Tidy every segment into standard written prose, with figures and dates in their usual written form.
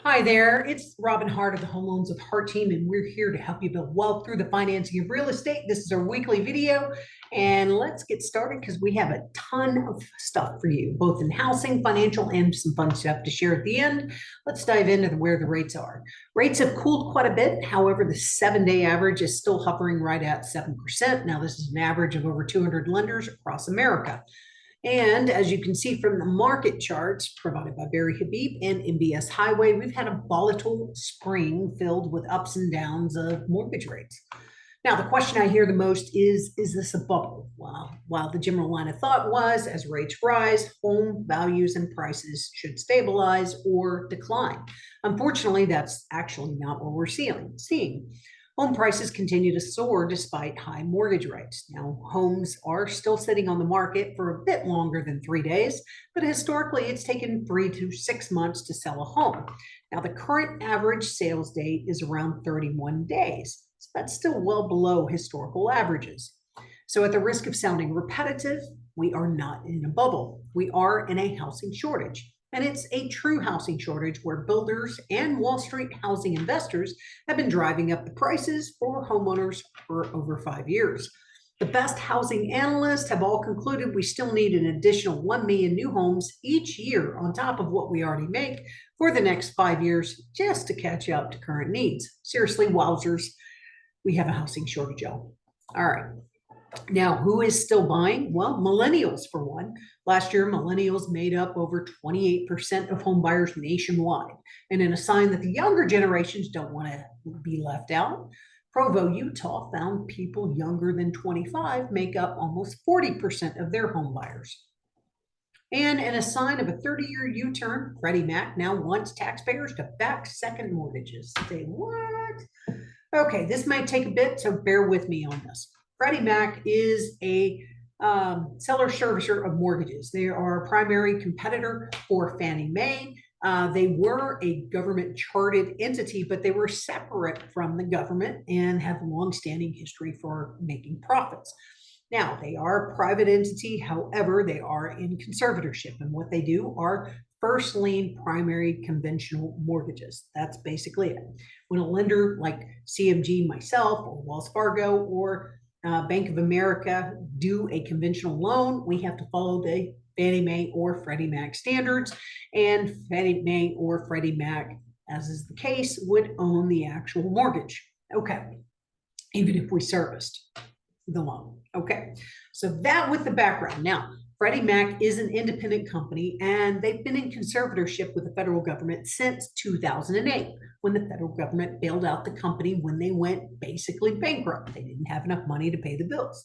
Hi there, it's Robin Hart of the Home Loans with Hart team, and we're here to help you build wealth through the financing of real estate. This is our weekly video, and let's get started because we have a ton of stuff for you, both in housing, financial, and some fun stuff to share at the end. Let's dive into where the rates are. Rates have cooled quite a bit. However, the 7-day average is still hovering right at 7%. Now, this is an average of over 200 lenders across America. And as you can see from the market charts provided by Barry Habib and MBS Highway, we've had a volatile spring filled with ups and downs of mortgage rates. Now, the question I hear the most is this a bubble? Well, while the general line of thought was as rates rise, home values and prices should stabilize or decline. Unfortunately, that's actually not what we're seeing. Home prices continue to soar despite high mortgage rates. Now, homes are still sitting on the market for a bit longer than 3 days, but historically it's taken 3 to 6 months to sell a home. Now, the current average sales date is around 31 days. So that's still well below historical averages. So, at the risk of sounding repetitive, we are not in a bubble. We are in a housing shortage. And it's a true housing shortage where builders and Wall Street housing investors have been driving up the prices for homeowners for over 5 years. The best housing analysts have all concluded we still need an additional 1 million new homes each year on top of what we already make for the next 5 years just to catch up to current needs. Seriously, wowzers, we have a housing shortage, y'all. All right. Now, who is still buying? Well, millennials, for one. Last year, millennials made up over 28% of home buyers nationwide. And in a sign that the younger generations don't want to be left out, Provo, Utah found people younger than 25 make up almost 40% of their home buyers. And in a sign of a 30-year U-turn, Freddie Mac now wants taxpayers to back second mortgages. Say, what? Okay, this might take a bit, so bear with me on this. Freddie Mac is a seller servicer of mortgages. They are a primary competitor for Fannie Mae. They were a government chartered entity, but they were separate from the government and have a long-standing history for making profits. Now, they are a private entity. However, they are in conservatorship, and what they do are first lien primary conventional mortgages. That's basically it. When a lender like CMG, myself, or Wells Fargo, or Bank of America do a conventional loan, we have to follow the Fannie Mae or Freddie Mac standards, and Fannie Mae or Freddie Mac, as is the case, would own the actual mortgage. Okay, even if we serviced the loan. Okay, so that with the background. Now, Freddie Mac is an independent company, and they've been in conservatorship with the federal government since 2008, when the federal government bailed out the company when they went basically bankrupt. They didn't have enough money to pay the bills.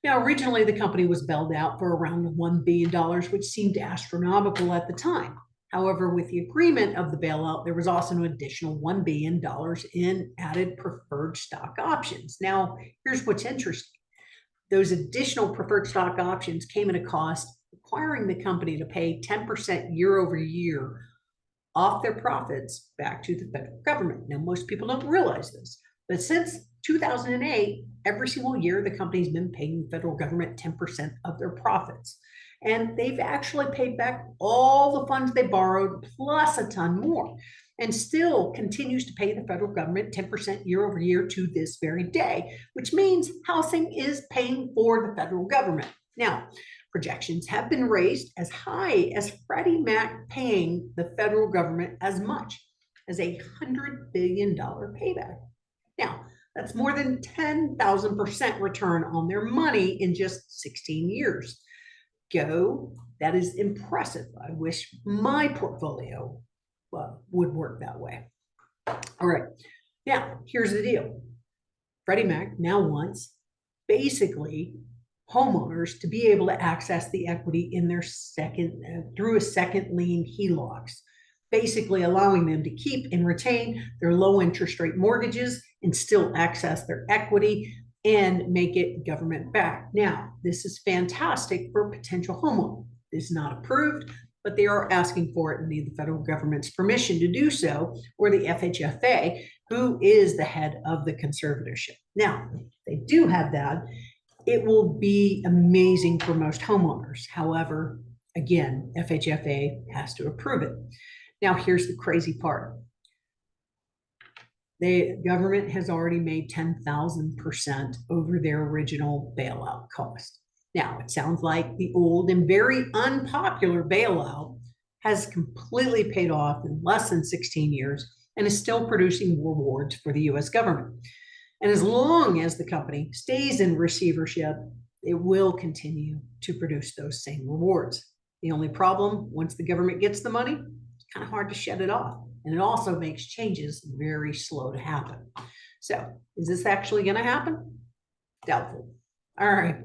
Now, originally, the company was bailed out for around $1 billion, which seemed astronomical at the time. However, with the agreement of the bailout, there was also an additional $1 billion in added preferred stock options. Now, here's what's interesting. Those additional preferred stock options came at a cost, requiring the company to pay 10% year over year off their profits back to the federal government. Now, most people don't realize this, but since 2008, every single year, the company's been paying the federal government 10% of their profits. And they've actually paid back all the funds they borrowed, plus a ton more, and still continues to pay the federal government 10% year over year to this very day, which means housing is paying for the federal government. Now, projections have been raised as high as Freddie Mac paying the federal government as much as $100 billion payback. Now, that's more than 10,000% return on their money in just 16 years. Go, that is impressive. I wish my portfolio would work that way. All right, now here's the deal. Freddie Mac now wants basically homeowners to be able to access the equity in their through a second lien HELOCs, basically allowing them to keep and retain their low interest rate mortgages and still access their equity and make it government backed. Now, this is fantastic for potential homeowners. It's not approved, but they are asking for it and need the federal government's permission to do so, or the FHFA, who is the head of the conservatorship. Now, if they do have that, it will be amazing for most homeowners. However, again, FHFA has to approve it. Now, here's the crazy part. The government has already made 10,000% over their original bailout cost. Now, it sounds like the old and very unpopular bailout has completely paid off in less than 16 years and is still producing rewards for the US government. And as long as the company stays in receivership, it will continue to produce those same rewards. The only problem, once the government gets the money, it's kind of hard to shut it off. And it also makes changes very slow to happen. So, is this actually going to happen? Doubtful. All right.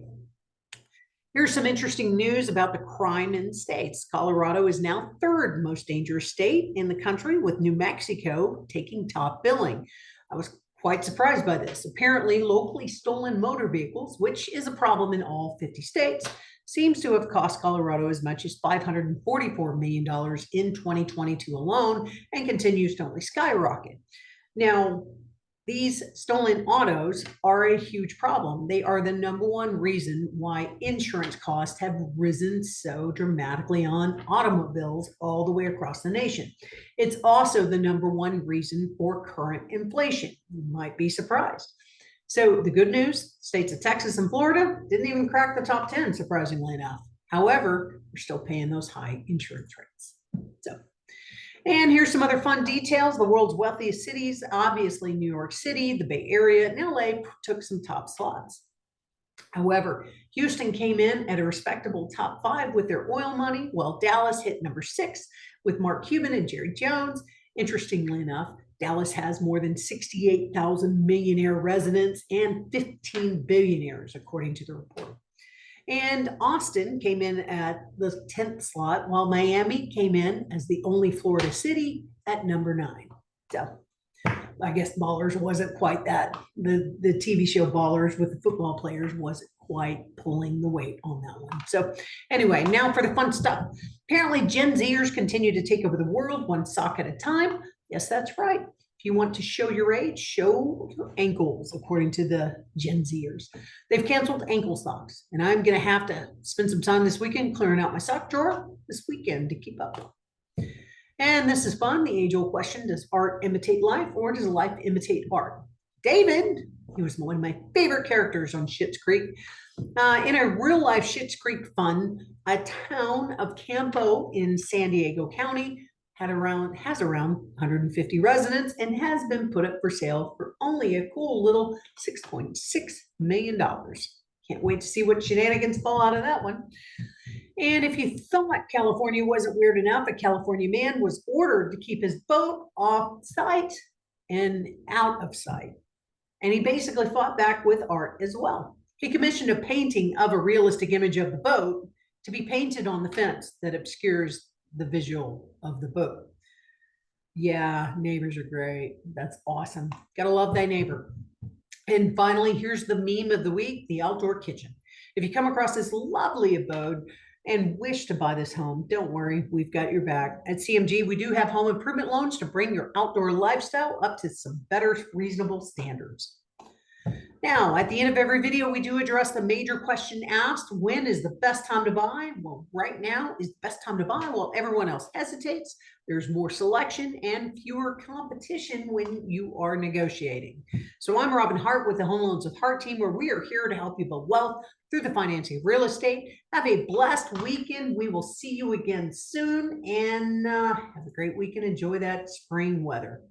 Here's some interesting news about the crime in states. Colorado is now third most dangerous state in the country, with New Mexico taking top billing. I was quite surprised by this. Apparently, locally stolen motor vehicles, which is a problem in all 50 states, seems to have cost Colorado as much as $544 million in 2022 alone, and continues to only skyrocket. Now, these stolen autos are a huge problem. They are the number one reason why insurance costs have risen so dramatically on automobiles all the way across the nation. It's also the number one reason for current inflation. You might be surprised. So the good news, states of Texas and Florida didn't even crack the top 10, surprisingly enough. However, we're still paying those high insurance rates. And here's some other fun details. The world's wealthiest cities, obviously New York City, the Bay Area, and LA took some top slots. However, Houston came in at a respectable top 5 with their oil money, while Dallas hit number 6 with Mark Cuban and Jerry Jones. Interestingly enough, Dallas has more than 68,000 millionaire residents and 15 billionaires, according to the report. And Austin came in at the 10th slot, while Miami came in as the only Florida city at number 9. So I guess Ballers wasn't quite that. The TV show Ballers with the football players wasn't quite pulling the weight on that one. So anyway, now for the fun stuff. Apparently Gen Zers continue to take over the world one sock at a time. Yes, that's right. If you want to show your age, show your ankles, according to the Gen Zers. They've canceled ankle socks, and I'm going to have to spend some time this weekend clearing out my sock drawer this weekend to keep up. And this is fun. The age-old question, does art imitate life, or does life imitate art? David, he was one of my favorite characters on Schitt's Creek. In a real-life Schitt's Creek fun, a town of Campo in San Diego County has around 150 residents and has been put up for sale for only a cool little $6.6 million. Can't wait to see what shenanigans fall out of that one. And if you thought California wasn't weird enough, a California man was ordered to keep his boat off site and out of sight. And he basically fought back with art as well. He commissioned a painting of a realistic image of the boat to be painted on the fence that obscures the visual of the boat. Yeah, neighbors are great. That's awesome. Gotta love thy neighbor. And finally, here's the meme of the week, the outdoor kitchen. If you come across this lovely abode and wish to buy this home, don't worry, we've got your back. At CMG, we do have home improvement loans to bring your outdoor lifestyle up to some better, reasonable standards. Now, at the end of every video, we do address the major question asked, when is the best time to buy? Well, right now is the best time to buy while everyone else hesitates. There's more selection and fewer competition when you are negotiating. So I'm Robin Hart with the Home Loans of Hart team, where we are here to help you build wealth through the financing of real estate. Have a blessed weekend. We will see you again soon, and have a great weekend. Enjoy that spring weather.